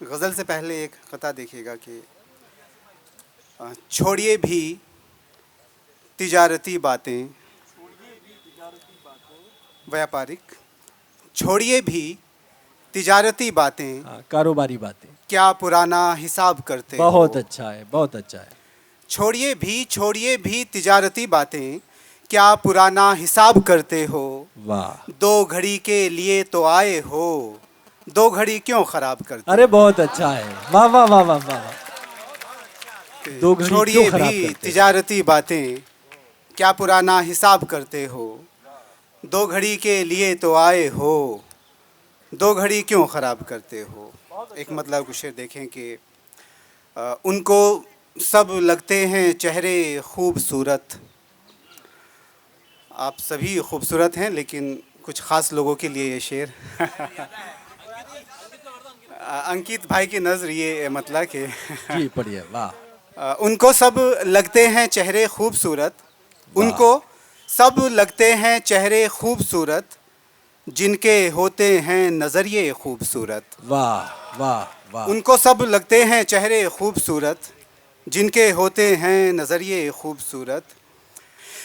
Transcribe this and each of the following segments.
गज़ल से पहले एक कता देखिएगा कि छोड़िए भी तिजारती बातें व्यापारिक, छोड़िए भी तिजारती बातें, हाँ, कारोबारी बातें। क्या पुराना हिसाब करते बहुत हो। अच्छा है, बहुत अच्छा है। छोड़िए भी तिजारती बातें, क्या पुराना हिसाब करते हो। वाह, दो घड़ी के लिए तो आए हो, दो घड़ी क्यों खराब करते अरे हो। बहुत अच्छा है। वाह वाह वाह वाह वाह वाह। दो घड़ी क्यों छोड़िए खराब भी करते हो। तिजारती बातें, क्या पुराना हिसाब करते हो। दो घड़ी के लिए तो आए हो, दो घड़ी क्यों खराब करते हो। एक मतलब कुछ शेर देखें कि उनको सब लगते हैं चेहरे खूबसूरत। आप सभी खूबसूरत हैं, लेकिन कुछ ख़ास लोगों के लिए ये शेर अंकित भाई की नज़र ये मतलब कि जी पढ़िए। वाह उनको सब लगते हैं चेहरे खूबसूरत, वाह। उनको सब लगते हैं चेहरे खूबसूरत, जिनके होते हैं नज़रिए खूबसूरत। वाह वाह वाह। उनको सब लगते हैं चेहरे खूबसूरत, जिनके होते हैं नज़रिए खूबसूरत।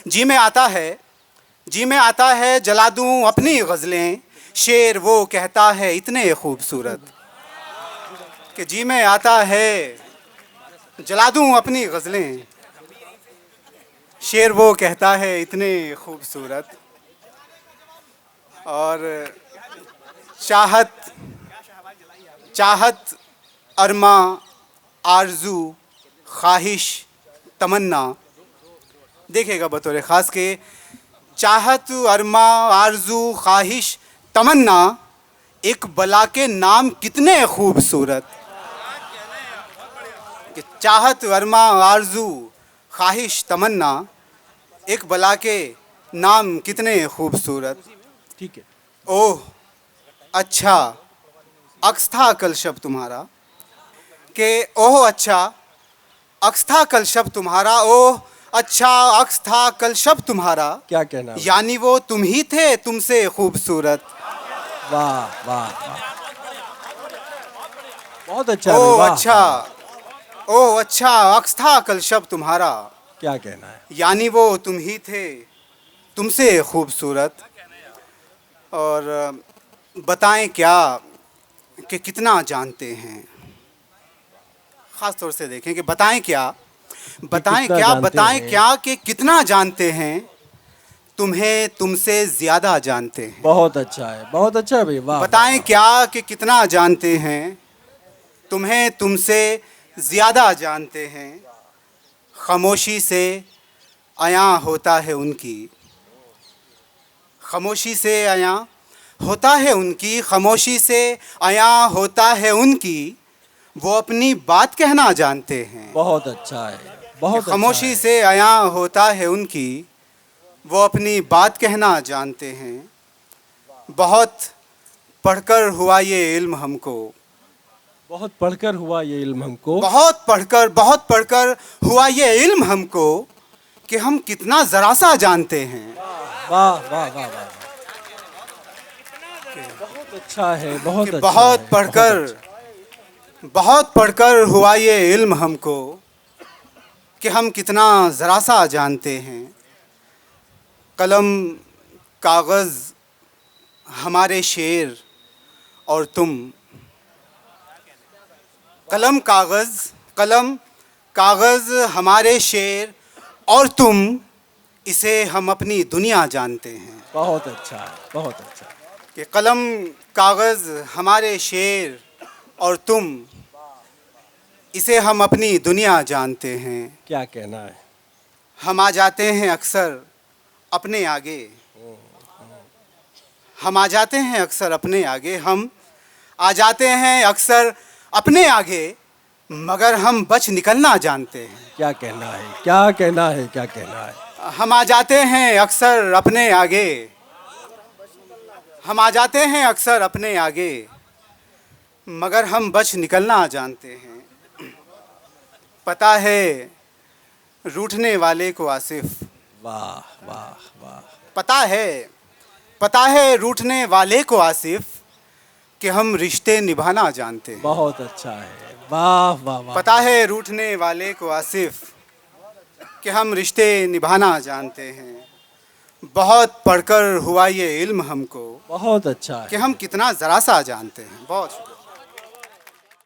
जी में आता है, जी में आता है जला दूं अपनी गज़लें, शेर वो कहता है इतने खूबसूरत। कि जी में आता है जला दूं अपनी गज़लें, शेर वो कहता है इतने खूबसूरत। और चाहत, चाहत, अरमा, आरजू, ख्वाहिश, तमन्ना, देखिएगा बतौर ख़ास के चाहत, अरमा, आरजू, ख्वाहिश, तमन्ना, एक बला के नाम कितने खूबसूरत। कि चाहत, अरमा, आरजू, ख्वाहिश, तमन्ना, एक बला के नाम कितने खूबसूरत। ठीक है। ओह अच्छा अक्स था कल शब तुम्हारा, कि ओह अच्छा अक्स था कल शब तुम्हारा, ओह अच्छा अक्स था कल शब तुम्हारा, क्या कहना है। यानी वो तुम ही थे तुमसे खूबसूरत। वाह वाह वाह। बहुत अच्छा है भाई। ओह वाह अच्छा, वाह। ओह अच्छा अक्स था कल शब तुम्हारा, क्या कहना है। यानी वो तुम ही थे तुमसे खूबसूरत। और बताएं क्या कि कितना जानते हैं। ख़ास तौर से देखें कि बताएं क्या, कि कितना जानते बताएं हैं। क्या कि कितना जानते हैं, तुम्हें तुमसे ज़्यादा जानते हैं। बहुत अच्छा है, बहुत अच्छा है भाई। वाह वाह बताएं वाह। क्या कि कितना जानते हैं, तुम्हें तुमसे ज़्यादा जानते हैं। खामोशी से आया होता है उनकी, खामोशी से आया होता है उनकी, खामोशी से आया होता है उनकी, वो अपनी बात कहना जानते हैं। बहुत अच्छा है, कि बहुत अच्छा खामोशी है। से आया होता है उनकी, वो अपनी बात कहना जानते हैं। बहुत पढ़कर हुआ ये इल्म हमको, बहुत पढ़कर हुआ ये इल्म हमको। बहुत पढ़कर हुआ ये इल्म हमको, कि हम कितना ज़रा सा जानते हैं। वाह वाह वाह वाह। बहुत अच्छा है, कि बहुत अच्छा है, बहुत अच्छा। बहुत पढ़कर हुआ ये इल्म हमको, कि हम कितना ज़रा सा जानते हैं। कलम कागज़ हमारे शेर और तुम, कलम कागज़, कलम कागज़ हमारे शेर और तुम, इसे हम अपनी दुनिया जानते हैं। बहुत अच्छा है, बहुत अच्छा। कि कलम कागज़ हमारे शेर और तुम, इसे हम अपनी दुनिया जानते हैं। क्या कहना है। हम आ जाते हैं अक्सर अपने आगे, हम आ जाते हैं अक्सर अपने आगे, हम आ जाते हैं अक्सर अपने आगे, मगर हम बच निकलना जानते हैं। क्या कहना है, क्या कहना है, क्या कहना है। हम आ जाते हैं अक्सर अपने आगे, हम आ जाते हैं अक्सर अपने आगे, मगर हम बच निकलना जानते हैं। पता है रूठने वाले को आसिफ, वाह वाह वाह। पता है, पता है रूठने वाले को आसिफ, कि हम रिश्ते निभाना जानते हैं। बहुत अच्छा है, वाह वाह वाह। पता है रूठने वाले को आसिफ कि हम रिश्ते निभाना जानते हैं। बहुत पढ़कर हुआ ये इल्म हमको बहुत अच्छा कि है। हम कितना ज़रा सा जानते हैं। बहुत शुक्रिया।